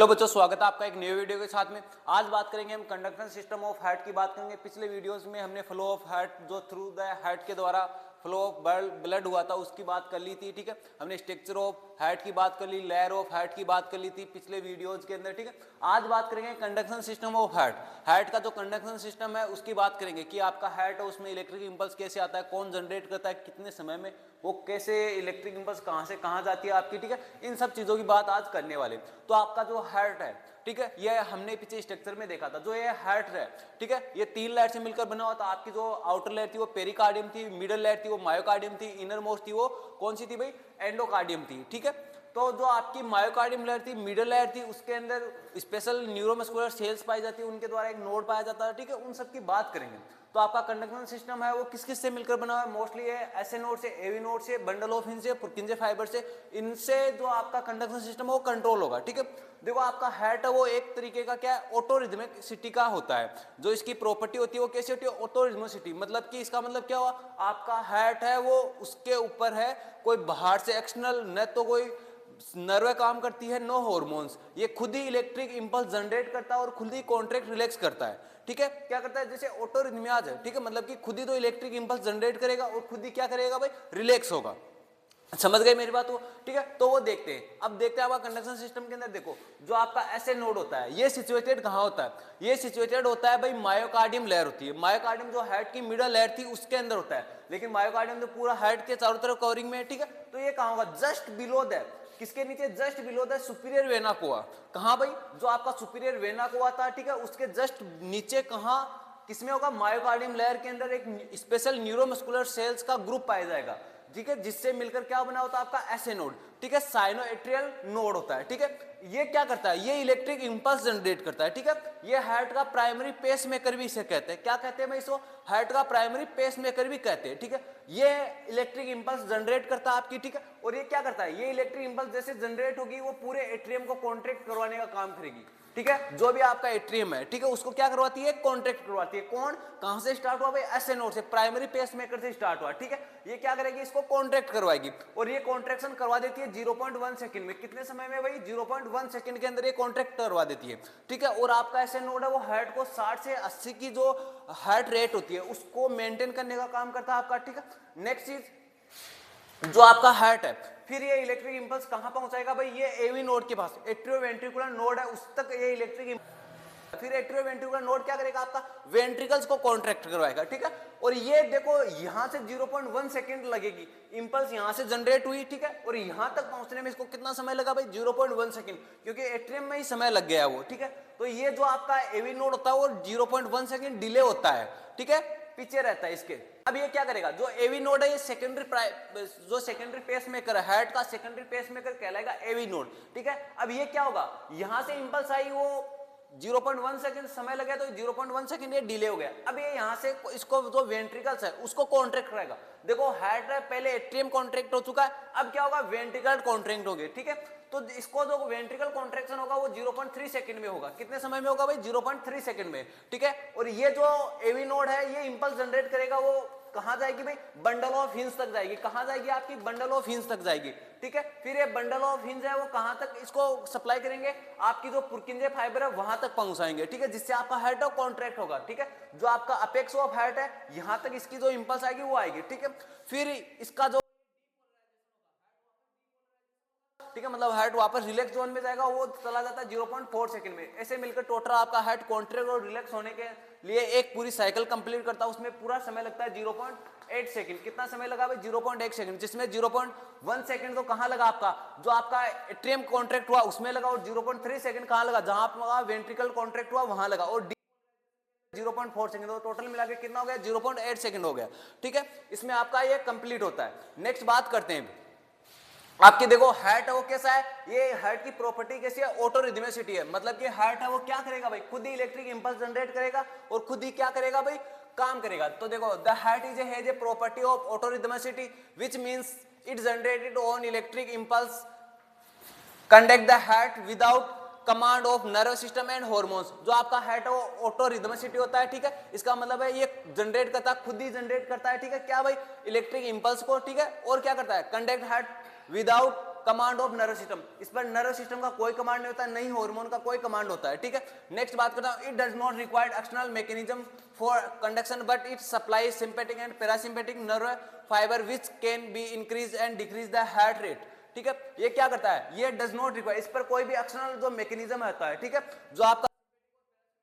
Hello बच्चों, स्वागत है आपका एक न्यू वीडियो के साथ में। आज बात करेंगे हम कंडक्शन सिस्टम ऑफ हार्ट की बात करेंगे। पिछले वीडियोस में हमने फ्लो ऑफ हार्ट जो थ्रू द हार्ट के द्वारा फ्लो ऑफ ब्लड हुआ था उसकी बात कर ली थी, ठीक है। हमने स्ट्रक्चर ऑफ हार्ट की बात कर ली, लेयर ऑफ हार्ट की बात कर ली थी पिछले वीडियोज के अंदर, ठीक है। आज बात करेंगे conduction system of heart. Heart का जो कंडक्शन सिस्टम है उसकी बात करेंगे कि आपका हार्ट है उसमें इलेक्ट्रिक इंपल्स कैसे आता है, कौन जनरेट करता है, कितने समय में, वो कैसे इलेक्ट्रिक इंपल्स कहाँ से कहाँ जाती है आपकी, ठीक है। इन सब चीज़ों की बात आज करने वाले। तो आपका जो हार्ट है, ठीक है, ये हमने पीछे स्ट्रक्चर में देखा था। जो ये हार्ट है, ठीक है, ये 3 लेयर से मिलकर बना हुआ था। आपकी जो आउटर लेयर थी वो पेरिकार्डियम थी, मिडल लेयर थी वो मायोकार्डियम थी, इनर मोस्ट थी वो कौन सी थी भाई, एंडोकार्डियम थी, ठीक है। तो जो आपकी मायोकार्डियम लेयर थी, मिडल लेयर थी, उसके अंदर स्पेशल न्यूरोमस्कुलर सेल्स पाई जाती है, उनके द्वारा एक नोड पाया जाता है, ठीक है। उन सब की बात करेंगे। तो आपका कंडक्शन सिस्टम है वो किस किस से मिलकर बना हुआ है, मोस्टली है एसए नोड से, एवी नोड से, बंडल ऑफ हिंज से, पुरकिंजे फाइबर से। इनसे जो आपका कंडक्शन सिस्टम है वो कंट्रोल होगा, ठीक है। देखो आपका हार्ट है वो एक तरीके का क्या है, ऑटोरिथमिक का होता है। जो इसकी प्रॉपर्टी होती है वो कैसी होती है, ऑटोरिथमिसिटी। मतलब कि इसका मतलब क्या हुआ, आपका हार्ट है वो उसके ऊपर है कोई बाहर से एक्सटर्नल, न तो कोई नर्व काम करती है, नो हॉर्मोन्स। ये खुद ही इलेक्ट्रिक इंपल्स जनरेट करता है और खुद ही कॉन्ट्रैक्ट रिलैक्स करता है, ठीक है। क्या करता है, जैसे ऑटोरिथमियाज है, ठीक है, मतलब कि खुद ही तो इलेक्ट्रिक इंपल्स जनरेट करेगा और खुद ही क्या करेगा भाई, रिलैक्स होगा। समझ गए मेरी बात वो, ठीक है। तो वो देखते हैं, अब देखते हैं आपका कंडक्शन सिस्टम के अंदर। देखो जो आपका एसए नोड होता है ये सिचुएटेड कहाँ होता है, ये सिचुएटेड होता है भाई मायोकार्डियम लेयर होती है। मायोकार्डियम जो हार्ट की मिडल लेयर थी उसके अंदर होता है, लेकिन मायोकार्डियम तो पूरा हार्ट के चारों तरफ कवरिंग में है, ठीक है। तो ये कहाँ होगा, जस्ट बिलो दैट, किसके नीचे, just below the superior vena cava. कहाँ भाई, जो आपका सुपीरियर वेना कोआ था, ठीक है, उसके जस्ट नीचे कहाँ, किसमें होगा, मायोकार्डियम लेयर के अंदर एक स्पेशल न्यूरोमस्कुलर सेल्स का ग्रुप पाया जाएगा, ठीक है, जिससे मिलकर क्या बना होता है आपका एसए नोड, ठीक है, साइनोएट्रियल नोड होता है, ठीक है। ये क्या करता है, ये इलेक्ट्रिक इंपल्स जनरेट करता है, ठीक है। ये हार्ट का प्राइमरी पेस मेकर भी इसे कहते हैं। क्या कहते हैं भाई इसको, हार्ट का प्राइमरी पेस मेकर भी कहते हैं, ठीक है। ये इलेक्ट्रिक इंपल्स जनरेट करता है आपकी, ठीक है। और ये क्या करता है, ये इलेक्ट्रिक इंपल्स जैसे जनरेट होगी वो पूरे एट्रियम को कॉन्ट्रैक्ट करवाने का काम करेगी, ठीक है। जो भी आपका एट्रियम है, ठीक है, उसको क्या करवाती है, कॉन्ट्रैक्ट करवाती है। कौन, कहां से स्टार्ट हुआ भाई, एसए नोड से, प्राइमरी पेस मेकर से स्टार्ट हुआ, ठीक है। ये क्या करेगी, इसको कॉन्ट्रैक्ट करवाएगी और ये कॉन्ट्रैक्शन करवा देती है 0.1 सेकंड में। कितने समय में भाई, 0.1 सेकंड के अंदर ये कॉन्ट्रैक्ट करवा देती है, ठीक है। और आपका एसए नोड है वो हार्ट को 60 से 80 की जो हार्ट रेट होती है उसको मेंटेन करने का काम करता है आपका, ठीक है। नेक्स्ट चीज, जो आपका हार्ट है, फिर ये इलेक्ट्रिक इंपल्स कहां पहुंचाएगा भाई, ये एवी नोड के पास, एट्रियोवेंट्रिकुलर नोड है उस तक ये इलेक्ट्रिक, फिर एट्रियोवेंट्रिकुलर नोड क्या करेगा, आपका वेंट्रिकल्स को कॉन्ट्रैक्ट करवाएगा, ठीक है। और ये देखो यहां से 0.1 सेकंड लगेगी, इंपल्स यहां से जनरेट हुई, ठीक है, और यहां तक पहुंचने में इसको कितना समय लगा भाई, 0.1 सेकंड, क्योंकि एट्रियम में ही समय लग गया वो, ठीक है। तो ये जो आपका एवी नोड होता है वो 0.1 सेकंड डिले होता है, ठीक है, पीछे रहता है इसके। अब ये क्या करेगा, जो एवी नोड है ये सेकेंडरी, जो सेकेंडरी पेस मेकर है हार्ट का, सेकेंडरी पेस मेकर कहलाएगा एवी नोड, ठीक है। अब ये क्या होगा, यहां से इंपल्स आई वो 0.1 सेकंड समय लगे तो 0.1 सेकंड ये डिले हो गया। अब ये यहां से इसको जो वेंट्रिकल्स है उसको कॉन्ट्रैक्ट करेगा। देखो हार्ट है पहले एट्रियम कॉन्ट्रैक्ट हो चुका है, अब क्या होगा, वेंट्रिकल कॉन्ट्रैक्ट हो गए, ठीक है। तो इसको जो वेंट्रिकल कॉन्ट्रैक्शन होगा वो 0.3 सेकंड में होगा। कितने समय में होगा भाई, 0.3 सेकंड में, ठीक है। और ये जो एवी नोड है ये इंपल्स जनरेट करेगा, वो कहां जाएगी भाई, बंडल ऑफ हिंज तक जाएगी। कहां जाएगी आपकी, बंडल ऑफ हिंज तक जाएगी, ठीक है। फिर ये बंडल ऑफ हिंज है वो कहां तक इसको सप्लाई करेंगे, आपकी जो पुरकिंजे फाइबर है वहां तक पहुंचाएंगे, ठीक है, जिससे आपका हार्ट कॉन्ट्रैक्ट होगा, ठीक है। जो आपका अपेक्स ऑफ हार्ट है यहां तक इसकी जो इंपल्स आएगी वो आएगी, ठीक है। फिर इसका जो, ठीक है, मतलब हार्ट वापस रिलैक्स जोन में जाएगा, वो चला जाता है 0.4 सेकंड में। ऐसे मिलकर टोटल आपका हार्ट कॉन्ट्रैक्ट और रिलैक्स होने के लिए एक पूरी साइकिल कंप्लीट करता है, उसमें पूरा समय लगता है 0.8 सेकंड। कितना समय लगा भाई, 0.8 सेकंड, जिसमें 0.1 सेकंड तो कहां लगा आपका, जो आपका एट्रियम कॉन्ट्रैक्ट हुआ उसमें लगा, और 0.3 सेकंड कहां लगा, जहां आपका वेंट्रिकल कॉन्ट्रैक्ट हुआ वहां लगा, और 0.4 सेकंड, तो टोटल मिला के कितना हो गया, 0.8 सेकंड हो गया, ठीक है। इसमें आपका ये कंप्लीट होता है। नेक्स्ट बात करते हैं आपके, देखो हार्ट है वो कैसा है, ये हार्ट की प्रॉपर्टी कैसी है, ऑटोरिथमिसिटी है। मतलब कि हार्ट है वो क्या करेगा भाई, खुद ही इलेक्ट्रिक इंपल्स जनरेट करेगा और खुद ही क्या करेगा भाई, काम करेगा। तो देखो the heart is has a property of autorhythmicity which means it generated on electric impulse conduct the heart without command of nerve system and hormones. जो आपका हार्ट है वो ऑटोरिथमिसिटी होता है, ठीक है। इसका मतलब है ये जनरेट करता है, खुद ही जनरेट करता है, ठीक है, क्या भाई, इलेक्ट्रिक इंपल्स को, ठीक है। और क्या करता है, conduct heart without command of nervous system, इस पर नर्वस सिस्टम का कोई कमांड नहीं होता, नहीं हार्मोन का कोई कमांड होता है, ठीक है। नेक्स्ट बात करता हूं, it does not require external mechanism for conduction but it supplies sympathetic and parasympathetic nerve fibre which can be increase and decrease the heart rate, ठीक है। ये क्या करता है, ये डज नॉट रिक्वायर, इस पर कोई भी एक्सटर्नल जो मैकेनिज्म होता है, ठीक है, जो आपका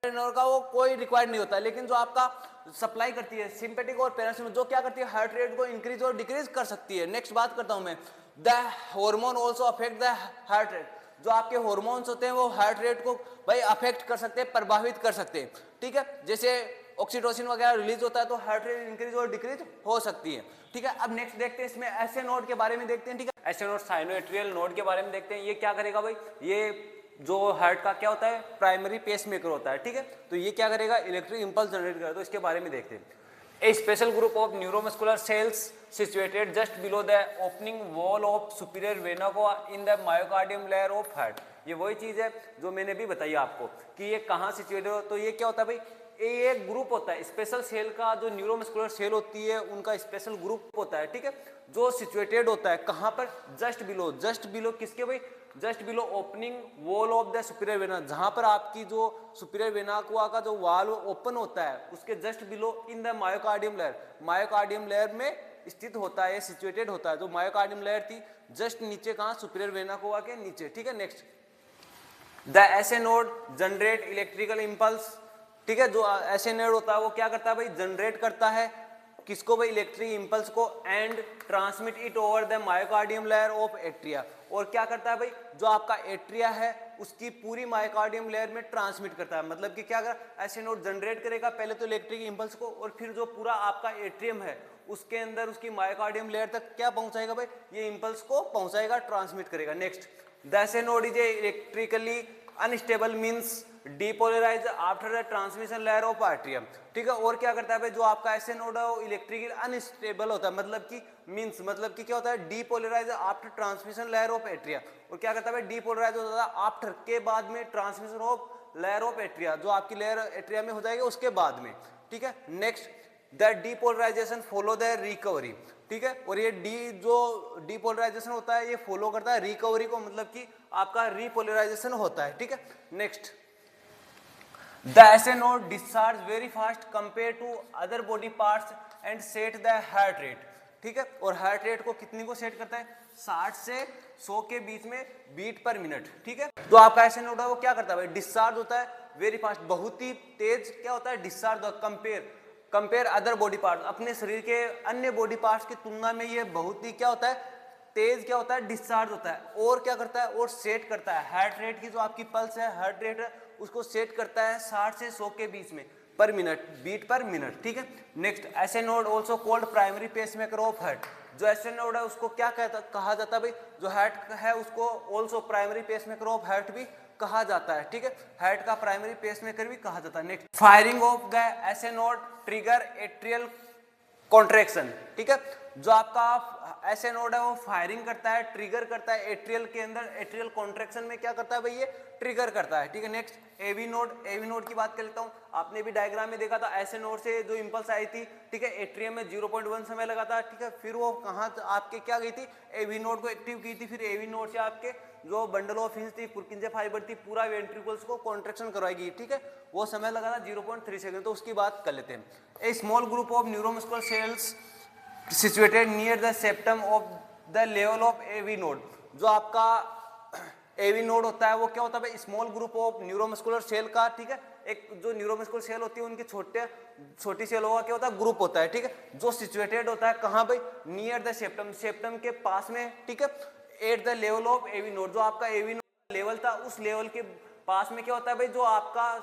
का वो कोई रिक्वायर्ड नहीं होता है, लेकिन जो आपका सप्लाई करती है सिंपैथिक और पैरासिम्पैथिक, जो क्या करती है हार्ट रेट को इंक्रीज और डिक्रीज कर सकती है। नेक्स्ट बात करता हूं मैं, the hormone also affect the heart rate, जो आपके हार्मोन्स होते हैं वो हार्ट रेट को भाई अफेक्ट कर सकते हैं, प्रभावित कर सकते हैं, ठीक है। जैसे ऑक्सीटोसिन वगैरह रिलीज होता है तो हार्ट रेट इंक्रीज और डिक्रीज हो सकती है, ठीक है। अब नेक्स्ट देखते हैं इसमें एसए नोड के बारे में देखते हैं, ठीक है। एसए नोड साइनोएट्रियल नोड के बारे में देखते हैं, ये क्या करेगा भाई, ये जो हार्ट का क्या होता है प्राइमरी पेसमेकर होता है, ठीक है। तो ये क्या करेगा, इलेक्ट्रिक इंपल्स जनरेट करेगा, तो इसके बारे में देखते हैं। A special group of neuromuscular cells situated just below the opening wall of superior vena cava in the myocardium layer of heart, ये वही चीज है जो मैंने भी बताई आपको कि ये कहाँ सिचुएटेड हो। तो ये क्या होता है भाई, ये एक ग्रुप होता है स्पेशल सेल का, जो न्यूरोमस्कुलर सेल होती है उनका स्पेशल ग्रुप होता है, ठीक है, जो सिचुएटेड होता है कहाँ पर, जस्ट बिलो किसके भाई, just below opening wall of the superior vena, जहां पर आपकी जो सुपीरियर वेना का जो वाल्व ओपन होता है उसके just below in the myocardium layer, myocardium layer में स्थित होता है, सिचुएटेड होता है। जो मायोकार्डियम लेयर थी जस्ट नीचे, कहाँ, सुपीरियर वेना के नीचे, ठीक है। Next, the SA node generate electrical impulse, ठीक है, जो एसए नोड होता है वो क्या करता है भाई, जनरेट करता है किसको भाई, इलेक्ट्रिक इंपल्स को, and transmit it over the myocardium layer of atria, और क्या करता है भाई, जो आपका एट्रिया है उसकी पूरी मायोकार्डियम लेयर में ट्रांसमिट करता है। मतलब कि क्या कर एसए नोड जनरेट करेगा पहले तो इलेक्ट्रिक इंपल्स को, और फिर जो पूरा आपका एट्रियम है उसके अंदर उसकी मायोकार्डियम लेयर तक क्या पहुंचाएगा भाई, ये इंपल्स को पहुंचाएगा, ट्रांसमिट करेगा। Next, the SA node is electrically unstable means depolarise after the transmission layer of atrium, ठीक है। और क्या करता है भाई, जो आपका एसए नोड है वो इलेक्ट्रिकली अनस्टेबल होता है, मतलब कि क्या होता है, depolarise after transmission layer of atria, और क्या करता है भाई, डीपोलराइज होता है आफ्टर के बाद में transmission of layer of atria, जो आपकी लेयर एट्रिया में हो जाएगी उसके बाद में, ठीक है। Next, the depolarisation follow the recovery, ठीक है, और ये जो डीपोलराइजेशन होता है ये फॉलो करता है रिकवरी को, मतलब कि आपका रिपोलराइजेशन होता है, ठीक है। Next, the SA node discharge very fast compare to other body parts and set the heart rate, ठीक है, और हार्ट रेट को कितनी को सेट करता है, 60 से 100 के बीच में बीट पर मिनट, ठीक है। तो आपका एसए नोड है वो क्या करता है भाई, डिस्चार्ज होता है वेरी फास्ट, बहुत ही तेज क्या होता है, डिस्चार्ज होता है, कंपेयर अदर बॉडी पार्ट्स, अपने शरीर के अन्य बॉडी पार्ट्स की तुलना में ये बहुत ही क्या होता है, तेज क्या होता है, डिस्चार्ज होता है, और क्या करता है, और सेट करता है हार्ट रेट की, जो आपकी पल्स है हार्ट रेट है उसको सेट करता है 60 से 100 के बीच में पर मिनट, बीट पर मिनट, ठीक है। Next, SA node also called primary pacemaker of heart, जो एसए नोड है उसको क्या कहा जाता है भाई, जो हार्ट है उसको also primary pacemaker of heart भी कहा जाता है, ठीक है, हार्ट का प्राइमरी पेसमेकर भी कहा जाता है। Next, firing of the SA node trigger atrial contraction, ठीक है, जो आपका एसए नोड है वो फायरिंग करता है, ट्रिगर करता है एट्रियल के अंदर, एट्रियल कॉन्ट्रैक्शन में क्या करता है भाई, ये ट्रिगर करता है, ठीक है। नेक्स्ट, एवी नोड की बात कर लेता हूँ, आपने भी डायग्राम में देखा था, एसए नोड से जो इंपल्स आई थी, ठीक है, एट्रियम में 0.1 समय लगा था, ठीक है, फिर वो कहाँ आपके क्या गई थी, एवी नोड को एक्टिव की थी, फिर एवी नोड से आपके जो बंडल ऑफ हिंज थी, पुरकिंजे फाइबर थी, पूरा वेंट्रिकल्स को कॉन्ट्रैक्शन करवाएगी, ठीक है, वो समय लगा था 0.3 सेकंड। तो उसकी बात कर लेते हैं। A small group of neuromuscular cells situated near the septum of the level of AV node, जो आपका एवी नोड होता है वो क्या होता है, small group of neuromuscular cell का, ठीक है, एक जो न्यूरोमस्कुलर सेल होती है उनकी छोटी सेलों का क्या होता है, ग्रुप होता है, ठीक है, जो सिचुएटेड होता है कहाँ भाई, नियर द सेप्टम के पास में, ठीक है, at the level of AV node, जो आपका एवी नोड लेवल था उस लेवल के पास में क्या होता है भाई, जो आपका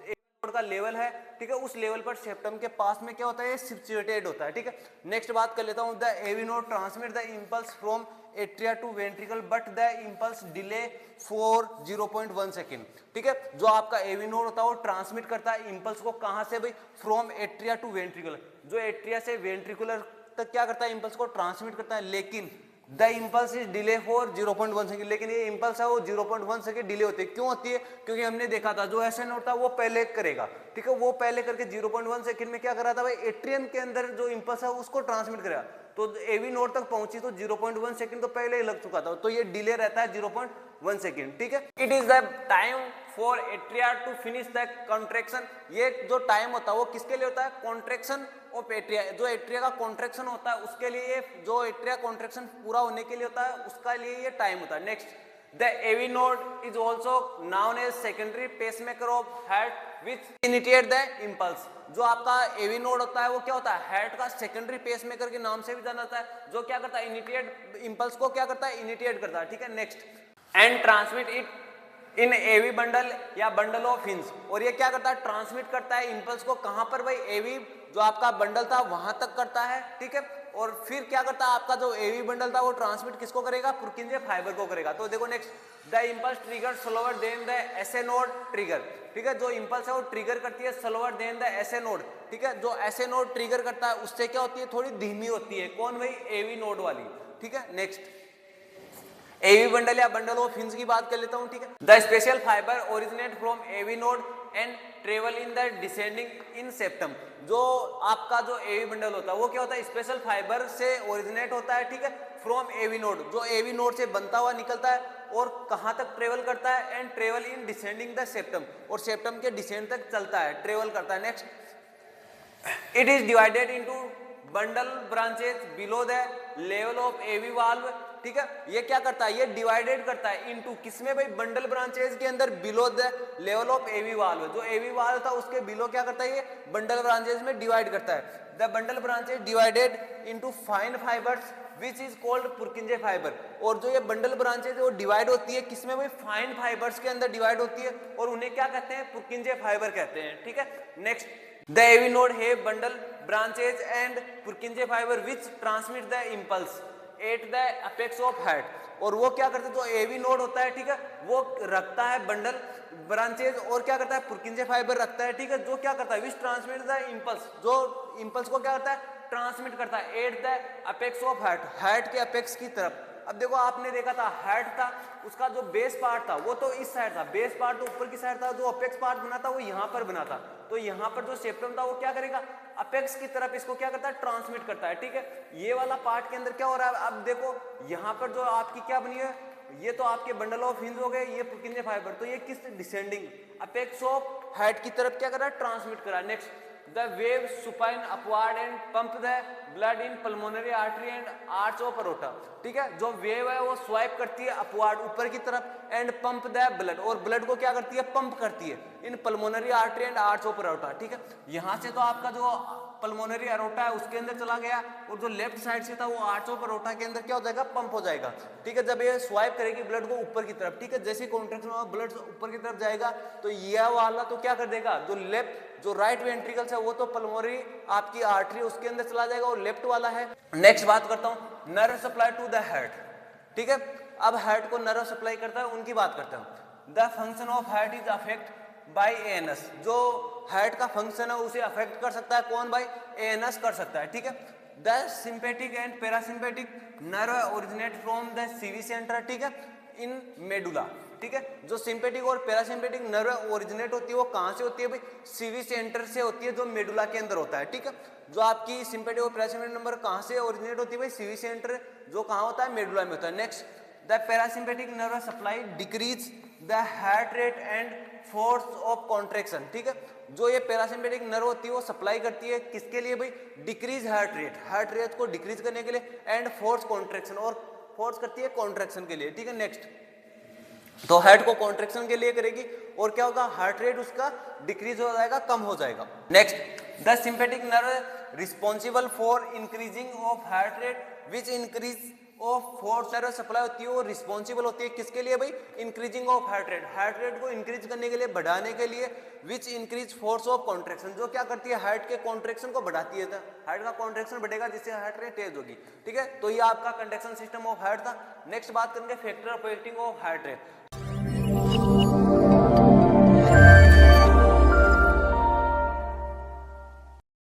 नोड का लेवल है, ठीक है, उस लेवल पर सेप्टम के पास में क्या होता है, सिचुएटेड होता है, ठीक है। नेक्स्ट बात कर लेता हूं, the AV node transmit the impulse from atria to ventricle but the impulse delay for 0.1 second, ठीक है, जो आपका एवी नोड होता है वो ट्रांसमिट करता है इंपल्स को कहां से भाई, फ्रॉम एट्रिया टू वेंट्रिकल, जो एट्रिया से वेंट्रिकुलर तक क्या करता है, इंपल्स को ट्रांसमिट करता है, लेकिन the impulse is delay for 0.1 second, लेकिन ये इंपल्स है वो 0.1 सेकेंड डिले होती है। क्यों होती है, क्योंकि हमने देखा था जो एसए नोड था वो पहले करेगा, ठीक है, वो पहले करके 0.1 सेकेंड में क्या करा था भाई, एट्रियम के अंदर जो इंपल्स है उसको ट्रांसमिट करेगा, तो एवी नोड तक पहुंची तो 0.1 सेकंड तो पहले ही लग चुका था, तो ये डिले रहता है 0.1 सेकंड, ठीक है। It is the time for atria to finish the contraction. ये जो टाइम होता है वो किसके लिए होता है, कॉन्ट्रैक्शन ऑफ एट्रिया, जो एट्रिया का कॉन्ट्रैक्शन होता है उसके लिए, जो एट्रिया कॉन्ट्रैक्शन पूरा होने के लिए होता है उसका लिए ये टाइम होता है। Next, the AV node is also known as secondary pacemaker of heart which initiate the impulse. जो आपका एवी नोड होता है वो क्या होता है, हार्ट का सेकेंडरी पेसमेकर के नाम से भी जाना जाता है, जो क्या करता है, इनिशिएट इम्पल्स को क्या करता है, इनिशिएट करता है, ठीक है। Next, and transmit it in AV bundle या बंडल ऑफ हिंज, और ये क्या करता है, ट्रांसमिट करता है इम्पल्स को कहां पर भाई, एवी जो आपका बंडल था वहां तक करता है, ठीक है। और फिर क्या करता है, आपका जो एवी बंडल था वो ट्रांसमिट किसको करेगा, पुर्किंजे फाइबर को करेगा। तो देखो next, the impulse trigger slower then the SA node trigger, ठीक है। जो इम्पल्स है वो ट्रिगर करती है slower then the SA node, ठीक है। जो एसए नोड ट्रिगर करता है उससे क्या होती है, थोड़ी धीमी होती है, कौन भाई, एवी नोड वाली, ठीक है। नेक्स्ट, एवी बंडल या बंडल ऑफ हिंज की बात कर लेता हूं, ठीक है। The special fibre originate from AV node and travel in the descending in septum. जो आपका जो एवी बंडल होता है वो क्या होता है, स्पेशल फाइबर से ओरिजिनेट होता है, ठीक है, फ्रॉम एवी नोड, जो एवी नोड से बनता हुआ निकलता है और कहां तक ट्रेवल करता है, and travel in descending the septum, और सेप्टम के डिसेंड तक चलता है, ट्रेवल करता है। Next, it is divided into bundle branches below the level of AV valve, ठीक है। ये क्या करता है, ये डिवाइडेड करता है इनटू किसमें भाई, बंडल ब्रांचेस के अंदर below the level of AV valve, जो एवी वाल्व था उसके बिलो क्या करता है, ये बंडल ब्रांचेस में डिवाइड करता है। The bundle branches divided into fine fibres which is called Purkinje fibre, और जो ये बंडल ब्रांचेस है वो डिवाइड होती है किसमें भाई, फाइन फाइबर्स के अंदर डिवाइड होती है, और उन्हें क्या कहते हैं, पुर्किंजे फाइबर कहते हैं, ठीक है। Next, the AV node have bundle branches and Purkinje fibre which transmit the impulse at the apex of heart, और वो क्या करते हैं, जो एवी नोड होता है, ठीक है, वो रखता है बंडल ब्रांचेज और क्या करता है, पुर्किंजे फाइबर रखता है, ठीक है, जो क्या करता है, विच ट्रांसमिट द इम्पल्स, जो इम्पल्स को क्या करता है, ट्रांसमिट करता है at the apex of heart, heart के अपेक्स की तरफ। अब देखो आपने देखा था हार्ट था, उसका जो बेस पार्ट था वो तो इस साइड था, बेस पार्ट तो ऊपर की साइड था, जो अपेक्स पार्ट बना था वो यहाँ पर बना था, तो यहाँ पर जो सेप्टम था वो क्या करेगा, अपेक्स की तरफ इसको क्या करता है, ट्रांसमिट करता है, ठीक है। ये वाला पार्ट के अंदर क्या हो रहा है, अब देखो यहाँ पर जो आपकी क्या बनी है, ये तो आपके बंडल ऑफ हिंज हो गए, ये पुर्किंजे फाइबर, तो ये किस डिसेंडिंग अपेक्स ऑफ हार्ट की तरफ क्या कर रहा है, ट्रांसमिट कर रहा है। Next, the wave supine upward and pump the blood in pulmonary artery and arch of aorta, ठीक है। जो वेव है वो स्वाइप करती है अपवार्ड ऊपर की तरफ, एंड पंप द ब्लड, और ब्लड को क्या करती है, पंप करती है in pulmonary artery and arch of aorta, ठीक है। यहाँ से तो आपका जो पल्मोनरी अरोटा है उसके अंदर चला गया, और जो लेफ्ट साइड से था वो आर्च ऑफ अरोटा के अंदर क्या हो जाएगा, पंप हो जाएगा, ठीक है। जब ये स्वाइप करेगी ब्लड को ऊपर की तरफ, ठीक है, जैसे कॉन्ट्रैक्शन होगा ब्लड ऊपर की तरफ जाएगा, तो यह वाला तो क्या कर देगा, जो लेफ्ट जो राइट वेंट्रिकल्स है वो तो पल्मोनरी आपकी आर्टरी उसके अंदर चला जाएगा, और लेफ्ट वाला है। नेक्स्ट बात करता हूं, nerve supply to the heart, ठीक है। अब हार्ट को नर्व सप्लाई करता है, उनकी बात करते हैं। The function of heart is affect by ANS, जो हार्ट का फंक्शन है उसे अफेक्ट कर सकता है कौन भाई, एएनएस कर सकता है, ठीक है। The sympathetic and parasympathetic nerve originate from the CV centre, ठीक है, इन मेडुला, ठीक है। जो सिंपैथिक और पैरासिम्पैथिक नर्व ओरिजिनेट होती है वो कहां से होती है भाई, सीवी सेंटर से होती है, जो मेडुला के अंदर होता है, ठीक है। जो आपकी सिंपैथिक और पैरासिम्पैथिक नंबर कहां से ओरिजिनेट होती है भाई, सीवी सेंटर, जो कहां होता है, मेडुला में होता है। Next, the parasympathetic nerve supply decrease the heart rate and force of contraction, ठीक है। जो ये पैरासिम्पैथिक नर्व होती है वो सप्लाई करती है किसके लिए भाई, डिक्रीज हार्ट रेट को डिक्रीज करने के लिए, एंड फोर्स कॉन्ट्रैक्शन, और फोर्स करती है कॉन्ट्रैक्शन के लिए, ठीक है। नेक्स्ट, तो हार्ट को कॉन्ट्रैक्शन के लिए करेगी, और क्या होगा, हार्ट रेट उसका डिक्रीज हो जाएगा, कम हो जाएगा। Next, the sympathetic nerve responsible for increasing of heart rate which increase of force nerve supply होती है, वो रिस्पॉन्सिबल होती है किसके लिए भाई, इंक्रीजिंग ऑफ हार्ट रेट को इंक्रीज करने के लिए, बढ़ाने के लिए, which increase force of contraction, जो क्या करती है, हार्ट के कॉन्ट्रैक्शन को बढ़ाती है, हार्ट का कॉन्ट्रैक्शन बढ़ेगा जिससे हार्ट रेट तेज होगी, ठीक है। तो ये आपका कंडक्शन सिस्टम ऑफ हार्ट था। नेक्स्ट बात करेंगे factor of of heart rate.